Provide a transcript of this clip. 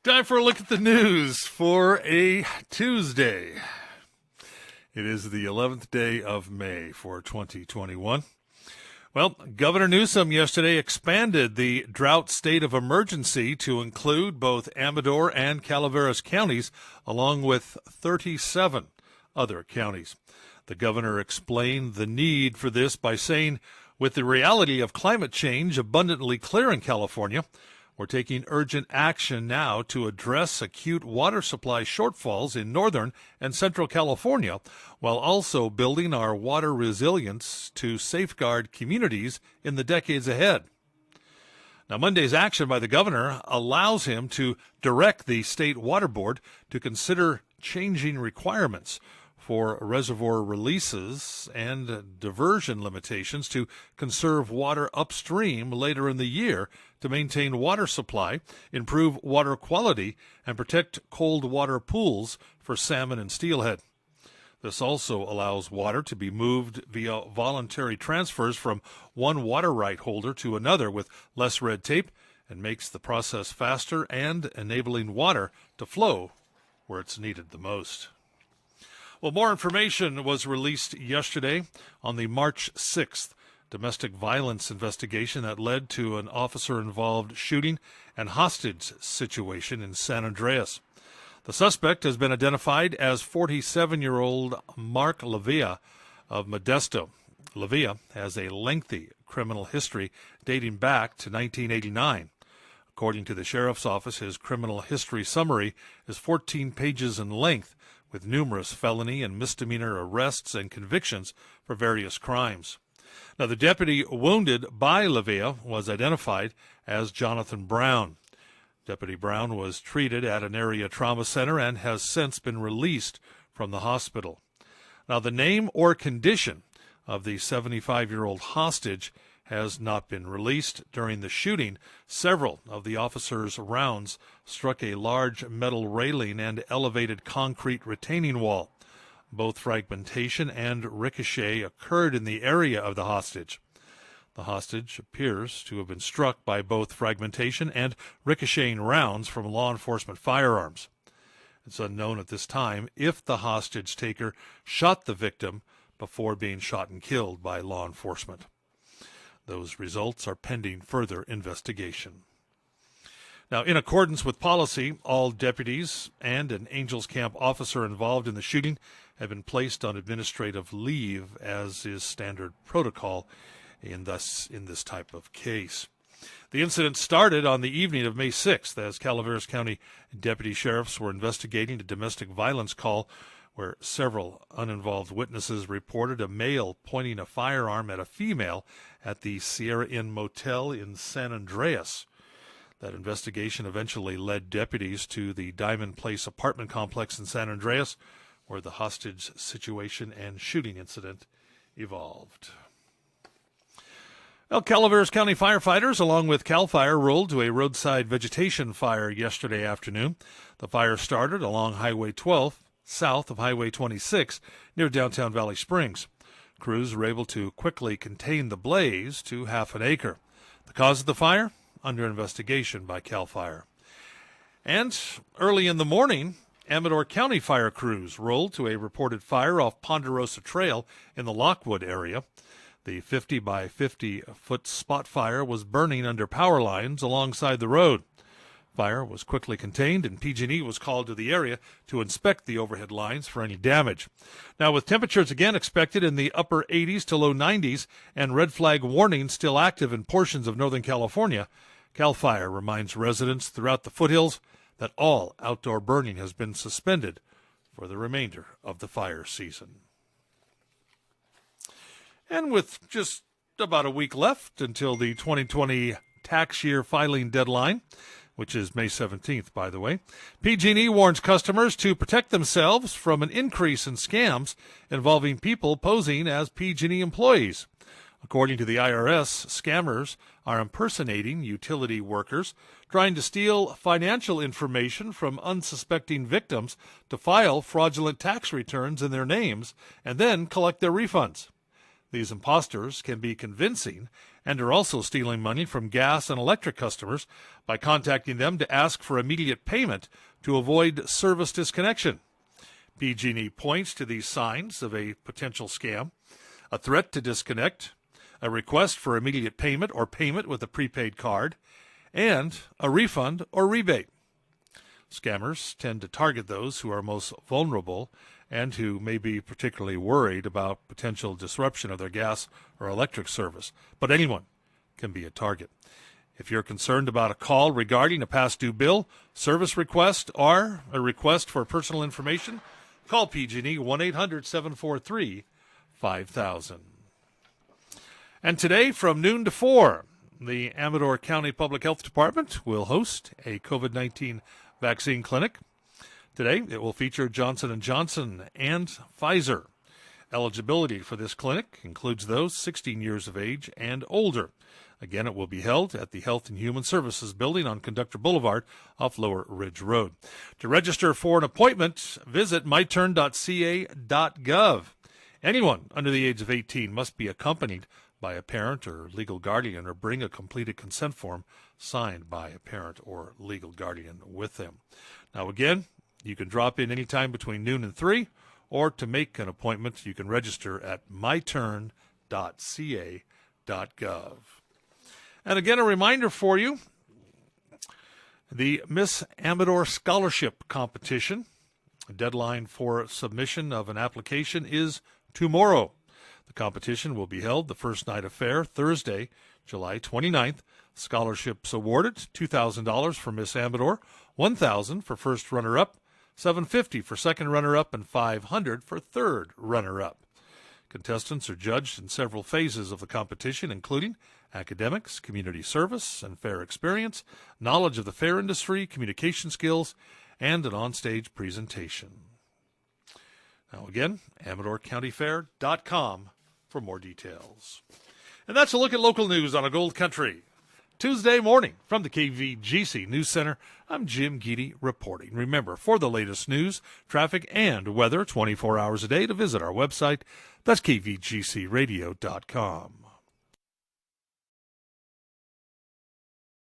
Time for a look at the news for a Tuesday. It is the 11th day of May for 2021. Well, Governor Newsom yesterday expanded the drought state of emergency to include both Amador and Calaveras counties, along with 37 other counties. The governor explained the need for this by saying, with the reality of climate change abundantly clear in California, we're taking urgent action now to address acute water supply shortfalls in northern and central California, while also building our water resilience to safeguard communities in the decades ahead. Now, Monday's action by the governor allows him to direct the State Water Board to consider changing requirements for reservoir releases and diversion limitations to conserve water upstream later in the year to maintain water supply, improve water quality, and protect cold water pools for salmon and steelhead. This also allows water to be moved via voluntary transfers from one water right holder to another with less red tape, and makes the process faster and enabling water to flow where it's needed the most. Well, more information was released yesterday on the March 6th domestic violence investigation that led to an officer-involved shooting and hostage situation in San Andreas. The suspect has been identified as 47-year-old Mark Lavia of Modesto. Lavia has a lengthy criminal history dating back to 1989. According to the sheriff's office, his criminal history summary is 14 pages in length, with numerous felony and misdemeanor arrests and convictions for various crimes. Now, the deputy wounded by Lavia was identified as Jonathan Brown. Deputy Brown was treated at an area trauma center and has since been released from the hospital. Now, the name or condition of the 75-year-old hostage has not been released. During the shooting, several of the officers' rounds struck a large metal railing and elevated concrete retaining wall. Both fragmentation and ricochet occurred in the area of the hostage. The hostage appears to have been struck by both fragmentation and ricocheting rounds from law enforcement firearms. It's unknown at this time if the hostage taker shot the victim before being shot and killed by law enforcement. Those results are pending further investigation. Now, in accordance with policy, all deputies and an Angels Camp officer involved in the shooting have been placed on administrative leave, as is standard protocol in this type of case. The incident started on the evening of May 6th as Calaveras County deputy sheriffs were investigating a domestic violence call where several uninvolved witnesses reported a male pointing a firearm at a female at the Sierra Inn Motel in San Andreas. That investigation eventually led deputies to the Diamond Place apartment complex in San Andreas, where the hostage situation and shooting incident evolved. Well, Calaveras County firefighters, along with CAL FIRE, rolled to a roadside vegetation fire yesterday afternoon. The fire started along Highway 12, south of Highway 26, near downtown Valley Springs. Crews were able to quickly contain the blaze to half an acre. The cause of the fire? Under investigation by CAL FIRE. And early in the morning, Amador County fire crews rolled to a reported fire off Ponderosa Trail in the Lockwood area. The 50 by 50 foot spot fire was burning under power lines alongside the road. Fire was quickly contained, and PG&E was called to the area to inspect the overhead lines for any damage. Now, with temperatures again expected in the upper 80s to low 90s and red flag warnings still active in portions of Northern California, CAL FIRE reminds residents throughout the foothills that all outdoor burning has been suspended for the remainder of the fire season. And with just about a week left until the 2020 tax year filing deadline, which is May 17th, by the way, PG&E warns customers to protect themselves from an increase in scams involving people posing as PG&E employees. According to the IRS, scammers are impersonating utility workers, trying to steal financial information from unsuspecting victims to file fraudulent tax returns in their names and then collect their refunds. These imposters can be convincing and are also stealing money from gas and electric customers by contacting them to ask for immediate payment to avoid service disconnection. PG&E points to these signs of a potential scam: a threat to disconnect, a request for immediate payment or payment with a prepaid card, and a refund or rebate. Scammers tend to target those who are most vulnerable and who may be particularly worried about potential disruption of their gas or electric service, but anyone can be a target. If you're concerned about a call regarding a past due bill, service request, or a request for personal information, call PG&E 1-800-743-5000. And today from noon to 4, the Amador County Public Health Department will host a COVID-19 vaccine clinic. Today, it will feature Johnson & Johnson and Pfizer. Eligibility for this clinic includes those 16 years of age and older. Again, it will be held at the Health and Human Services Building on Conductor Boulevard off Lower Ridge Road. To register for an appointment, visit myturn.ca.gov. Anyone under the age of 18 must be accompanied by a parent or legal guardian or bring a completed consent form signed by a parent or legal guardian with them. Now, again, you can drop in anytime between noon and 3, or to make an appointment, you can register at myturn.ca.gov. And again, a reminder for you, the Miss Amador Scholarship Competition. The deadline for submission of an application is tomorrow. The competition will be held the first night of fair, Thursday, July 29th. Scholarships awarded: $2,000 for Miss Amador, $1,000 for first runner-up, $750 for second runner-up, and $500 for third runner-up. Contestants are judged in several phases of the competition, including academics, community service, and fair experience, knowledge of the fair industry, communication skills, and an onstage presentation. Now again, AmadorCountyFair.com for more details. And that's a look at local news on a Gold Country Tuesday morning from the KVGC News Center. I'm Jim Geedy reporting. Remember, for the latest news, traffic, and weather 24 hours a day, to visit our website. That's kvgcradio.com.